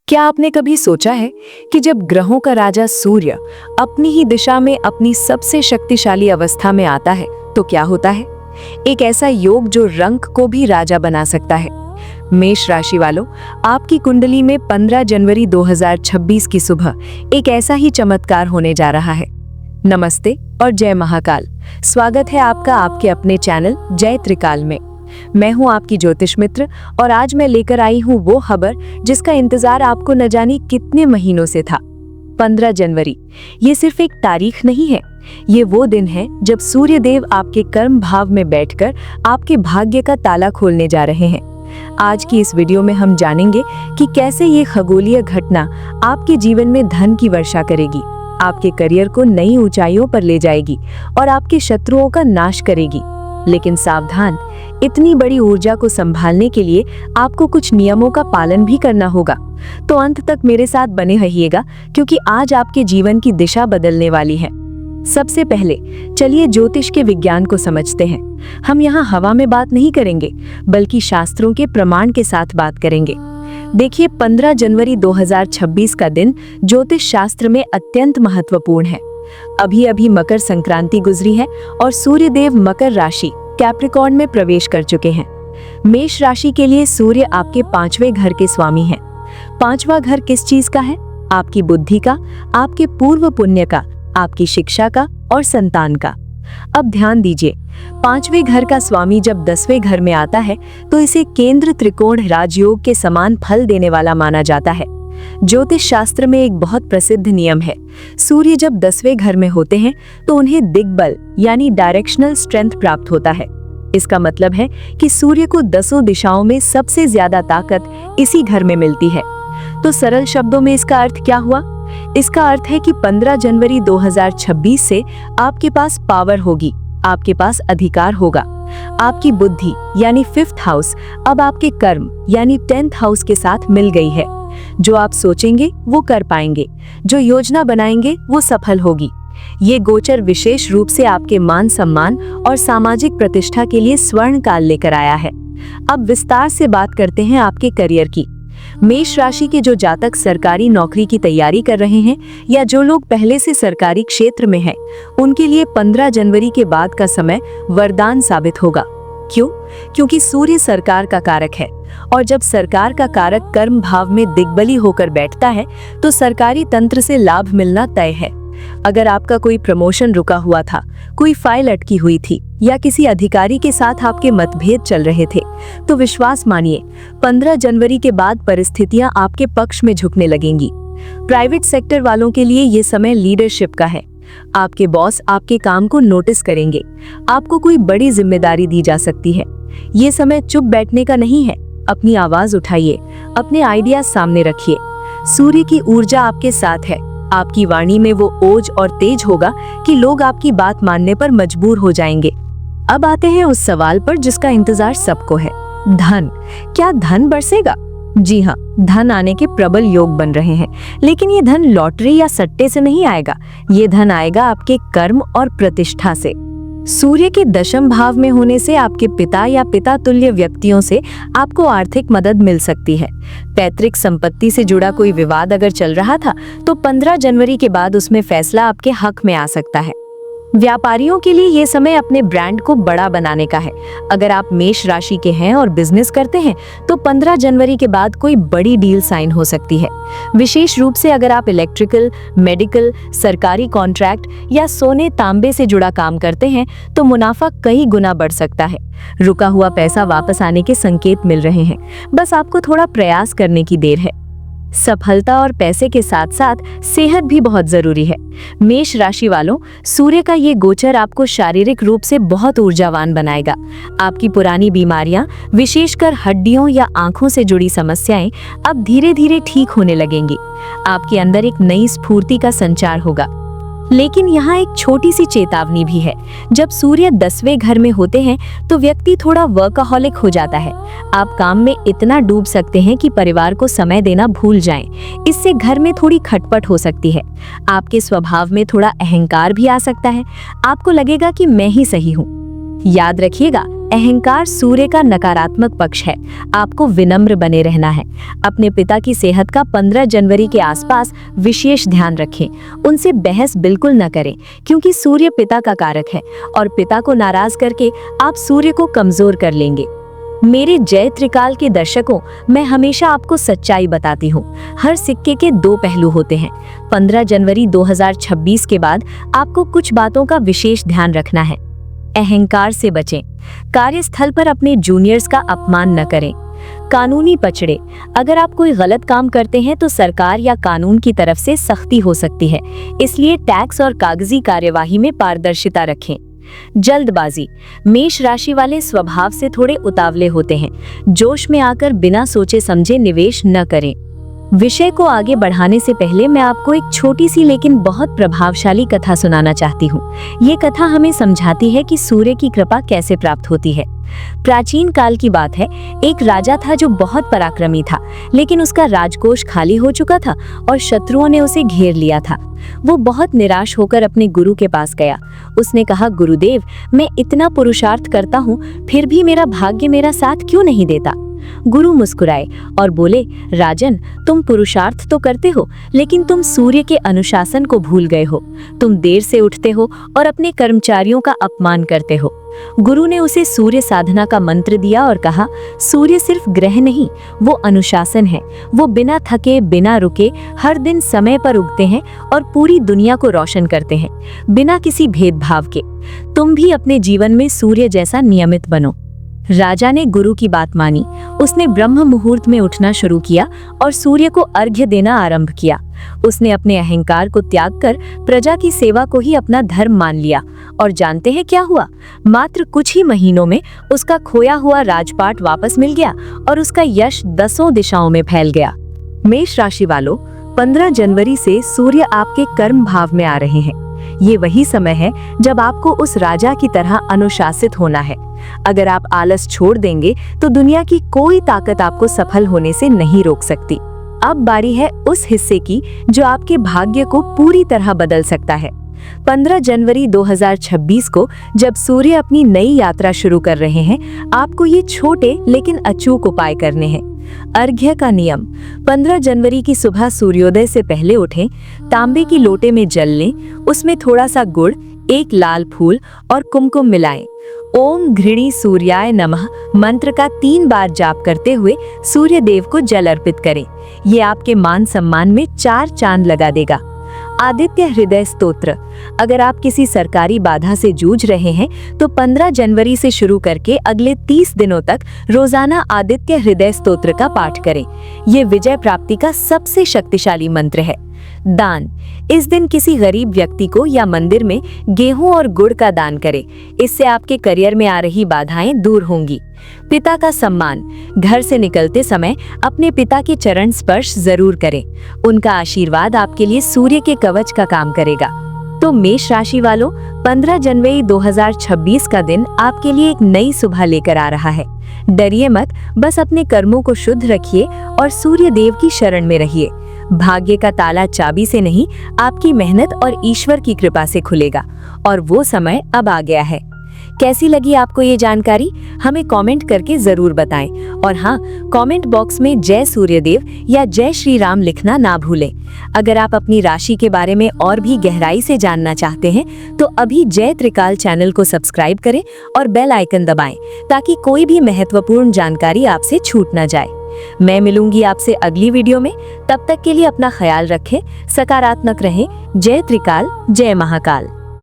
क्या आपने कभी सोचा है कि जब ग्रहों का राजा सूर्य अपनी ही दिशा में अपनी सबसे शक्तिशाली अवस्था में आता है तो क्या होता है? एक ऐसा योग जो रंग को भी राजा बना सकता है। मेष राशि वालों, आपकी कुंडली में 15 जनवरी 2026 की सुबह एक ऐसा ही चमत्कार होने जा रहा है। नमस्ते और जय महाकाल। स्वागत है आपका आपके अपने चैनल जय त्रिकाल में। मैं हूं आपकी ज्योतिष मित्र और आज मैं लेकर आई हूं वो खबर जिसका इंतजार आपको न जाने कितने महीनों से था। 15 जनवरी ये सिर्फ एक तारीख नहीं है, ये वो दिन है जब सूर्य देव आपके कर्म भाव में बैठकर आपके भाग्य का ताला खोलने जा रहे हैं। आज की इस वीडियो में हम जानेंगे कि कैसे ये खगोलीय घटना आपके जीवन में धन की वर्षा करेगी, आपके करियर को नई ऊंचाइयों पर ले जाएगी और आपके शत्रुओं का नाश करेगी। लेकिन सावधान, इतनी बड़ी ऊर्जा को संभालने के लिए आपको कुछ नियमों का पालन भी करना होगा। तो अंत तक मेरे साथ बने रहिएगा क्योंकि आज आपके जीवन की दिशा बदलने वाली है। सबसे पहले चलिए ज्योतिष के विज्ञान को समझते हैं। हम यहाँ हवा में बात नहीं करेंगे बल्कि शास्त्रों के प्रमाण के साथ बात करेंगे। देखिए, 15 जनवरी 2026 का दिन ज्योतिष शास्त्र में अत्यंत महत्वपूर्ण है। अभी अभी मकर संक्रांति गुजरी है और सूर्य देव मकर राशि कैप्रिकॉर्न में प्रवेश कर चुके हैं। मेष राशि के लिए सूर्य आपके 5वें घर के स्वामी हैं। 5वां घर किस चीज का है? आपकी बुद्धि का, आपके पूर्व पुण्य का, आपकी शिक्षा का और संतान का। अब ध्यान दीजिए, 5वें घर का स्वामी जब 10वें घर में आता है तो इसे केंद्र त्रिकोण राजयोग के समान फल देने वाला माना जाता है। ज्योतिष शास्त्र में एक बहुत प्रसिद्ध नियम है, सूर्य जब 10वें घर में होते हैं तो उन्हें दिग्बल यानी डायरेक्शनल स्ट्रेंथ प्राप्त होता है। इसका मतलब है कि सूर्य को 10 दिशाओं में सबसे ज्यादा ताकत इसी घर में मिलती है। तो सरल शब्दों में इसका अर्थ क्या हुआ? इसका अर्थ है कि 15 जनवरी 2026 से आपके पास पावर होगी, आपके पास अधिकार होगा। आपकी बुद्धि यानी 5th हाउस अब आपके कर्म यानी 10th हाउस के साथ मिल गई है। जो आप सोचेंगे वो कर पाएंगे, जो योजना बनाएंगे वो सफल होगी। ये गोचर विशेष रूप से आपके मान सम्मान और सामाजिक प्रतिष्ठा के लिए स्वर्ण काल लेकर आया है। अब विस्तार से बात करते हैं आपके करियर की। मेष राशि के जो जातक सरकारी नौकरी की तैयारी कर रहे हैं या जो लोग पहले से सरकारी क्षेत्र में हैं, उनके लिए 15 जनवरी के बाद का समय वरदान साबित होगा। क्यों? क्योंकि सूर्य सरकार का कारक है और जब सरकार का कारक कर्म भाव में दिग्बली होकर बैठता है तो सरकारी तंत्र से लाभ मिलना तय है। अगर आपका कोई प्रमोशन रुका हुआ था, कोई फाइल अटकी हुई थी या किसी अधिकारी के साथ आपके मतभेद चल रहे थे, तो विश्वास मानिए 15 जनवरी के बाद परिस्थितियां आपके पक्ष में झुकने लगेंगी। प्राइवेट सेक्टर वालों के लिए ये समय लीडरशिप का है। आपके बॉस आपके काम को नोटिस करेंगे, आपको कोई बड़ी जिम्मेदारी दी जा सकती है। ये समय चुप बैठने का नहीं है, अपनी आवाज उठाइए, अपने आइडिया सामने रखिए। सूर्य की ऊर्जा आपके साथ है, आपकी वाणी में वो ओज और तेज होगा कि लोग आपकी बात मानने पर मजबूर हो जाएंगे। अब आते हैं उस सवाल पर जिसका इंतजार सबको है, धन। क्या धन बरसेगा? जी हाँ, धन आने के प्रबल योग बन रहे हैं, लेकिन ये धन लॉटरी या सट्टे से नहीं आएगा। ये धन आएगा आपके कर्म और प्रतिष्ठा से। सूर्य के दशम भाव में होने से आपके पिता या पिता तुल्य व्यक्तियों से आपको आर्थिक मदद मिल सकती है। पैतृक संपत्ति से जुड़ा कोई विवाद अगर चल रहा था तो 15 जनवरी के बाद उसमें फैसला आपके हक में आ सकता है। व्यापारियों के लिए ये समय अपने ब्रांड को बड़ा बनाने का है। अगर आप मेष राशि के हैं और बिजनेस करते हैं तो 15 जनवरी के बाद कोई बड़ी डील साइन हो सकती है। विशेष रूप से अगर आप इलेक्ट्रिकल, मेडिकल, सरकारी कॉन्ट्रैक्ट या सोने तांबे से जुड़ा काम करते हैं तो मुनाफा कई गुना बढ़ सकता है। रुका हुआ पैसा वापस आने के संकेत मिल रहे हैं, बस आपको थोड़ा प्रयास करने की देर है। सफलता और पैसे के साथ साथ सेहत भी बहुत जरूरी है। मेष राशि वालों, सूर्य का ये गोचर आपको शारीरिक रूप से बहुत ऊर्जावान बनाएगा। आपकी पुरानी बीमारियां, विशेषकर हड्डियों या आंखों से जुड़ी समस्याएं अब धीरे धीरे ठीक होने लगेंगी। आपके अंदर एक नई स्फूर्ति का संचार होगा। लेकिन यहाँ एक छोटी सी चेतावनी भी है। जब सूर्य 10वें घर में होते हैं तो व्यक्ति थोड़ा वर्कaholic हो जाता है। आप काम में इतना डूब सकते हैं कि परिवार को समय देना भूल जाएं। इससे घर में थोड़ी खटपट हो सकती है। आपके स्वभाव में थोड़ा अहंकार भी आ सकता है। आपको लगेगा कि मैं ही सही हूँ। याद रखिएगा, अहंकार सूर्य का नकारात्मक पक्ष है। आपको विनम्र बने रहना है। अपने पिता की सेहत का 15 जनवरी के आसपास विशेष ध्यान रखें। उनसे बहस बिल्कुल न करें, क्योंकि सूर्य पिता का कारक है और पिता को नाराज करके आप सूर्य को कमजोर कर लेंगे। मेरे जय त्रिकाल के दर्शकों, मैं हमेशा आपको सच्चाई बताती हूँ। हर सिक्के के दो पहलू होते हैं। 15 जनवरी 2026 के बाद आपको कुछ बातों का विशेष ध्यान रखना है। अहंकार से बचें। कार्यस्थल पर अपने जूनियर्स का अपमान न करें। कानूनी पचड़े। अगर आप कोई गलत काम करते हैं तो सरकार या कानून की तरफ से सख्ती हो सकती है, इसलिए टैक्स और कागजी कार्यवाही में पारदर्शिता रखें। जल्दबाजी। मेष राशि वाले स्वभाव से थोड़े उतावले होते हैं। जोश में आकर बिना सोचे समझे निवेश न करें। विषय को आगे बढ़ाने से पहले मैं आपको एक छोटी सी लेकिन बहुत प्रभावशाली कथा सुनाना चाहती हूँ। ये कथा हमें समझाती है कि सूर्य की कृपा कैसे प्राप्त होती है। प्राचीन काल की बात है। एक राजा था जो बहुत पराक्रमी था, लेकिन उसका राजकोष खाली हो चुका था और शत्रुओं ने उसे घेर लिया था। वो बहुत निराश होकर अपने गुरु के पास गया। उसने कहा, गुरुदेव, मैं इतना पुरुषार्थ करता हूँ, फिर भी मेरा भाग्य मेरा साथ क्यों नहीं देता? गुरु मुस्कुराए और बोले, राजन, तुम पुरुषार्थ तो करते हो, लेकिन तुम सूर्य के अनुशासन को भूल गए हो। तुम देर से उठते हो और अपने कर्मचारियों का अपमान करते हो। गुरु ने उसे सूर्य साधना का मंत्र दिया और कहा, सूर्य सिर्फ ग्रह नहीं, वो अनुशासन है। वो बिना थके, बिना रुके हर दिन समय पर उगते हैं और पूरी दुनिया को रोशन करते हैं, बिना किसी भेदभाव के। तुम भी अपने जीवन में सूर्य जैसा नियमित बनो। राजा ने गुरु की बात मानी। उसने ब्रह्म मुहूर्त में उठना शुरू किया और सूर्य को अर्घ्य देना आरंभ किया। उसने अपने अहंकार को त्याग कर प्रजा की सेवा को ही अपना धर्म मान लिया। और जानते हैं क्या हुआ? मात्र कुछ ही महीनों में उसका खोया हुआ राजपाट वापस मिल गया और उसका यश 10 दिशाओं में फैल गया। मेष राशि वालों, 15 जनवरी से सूर्य आपके कर्म भाव में आ रहे हैं। ये वही समय है जब आपको उस राजा की तरह अनुशासित होना है। अगर आप आलस छोड़ देंगे तो दुनिया की कोई ताकत आपको सफल होने से नहीं रोक सकती। अब बारी है उस हिस्से की जो आपके भाग्य को पूरी तरह बदल सकता है। 15 जनवरी 2026 को जब सूर्य अपनी नई यात्रा शुरू कर रहे हैं, आपको ये छोटे लेकिन अचूक उपाय करने हैं। अर्घ्य का नियम। 15 जनवरी की सुबह सूर्योदय से पहले उठें, तांबे की लोटे में जल लें, उसमें थोड़ा सा गुड़, एक लाल फूल और कुमकुम मिलाएं। ओम घृणी सूर्याय नमः मंत्र का 3 बार जाप करते हुए सूर्य देव को जल अर्पित करें। ये आपके मान सम्मान में 4 चांद लगा देगा। आदित्य हृदय स्तोत्र। अगर आप किसी सरकारी बाधा से जूझ रहे हैं तो 15 जनवरी से शुरू करके अगले 30 दिनों तक रोजाना आदित्य हृदय स्तोत्र का पाठ करें। ये विजय प्राप्ति का सबसे शक्तिशाली मंत्र है। दान। इस दिन किसी गरीब व्यक्ति को या मंदिर में गेहूं और गुड़ का दान करें। इससे आपके करियर में आ रही बाधाएं दूर होंगी। पिता का सम्मान। घर से निकलते समय अपने पिता के चरण स्पर्श जरूर करें। उनका आशीर्वाद आपके लिए सूर्य के कवच का काम करेगा। तो मेष राशि वालों, 15 जनवरी 2026 का दिन आपके लिए एक नई सुबह लेकर आ रहा है। डरिए मत, बस अपने कर्मों को शुद्ध रखिए और सूर्य देव की शरण में रहिए। भाग्य का ताला चाबी से नहीं, आपकी मेहनत और ईश्वर की कृपा से खुलेगा और वो समय अब आ गया है। कैसी लगी आपको ये जानकारी? हमें कमेंट करके जरूर बताएं। और हाँ, कमेंट बॉक्स में जय सूर्यदेव या जय श्री राम लिखना ना भूलें। अगर आप अपनी राशि के बारे में और भी गहराई से जानना चाहते हैं तो अभी जय त्रिकाल चैनल को सब्सक्राइब करें और बेल आइकन दबाएं, ताकि कोई भी महत्वपूर्ण जानकारी आपसे छूट ना जाए। मैं मिलूंगी आपसे अगली वीडियो में। तब तक के लिए अपना ख्याल रखें, सकारात्मक रहें। जय त्रिकाल, जय महाकाल।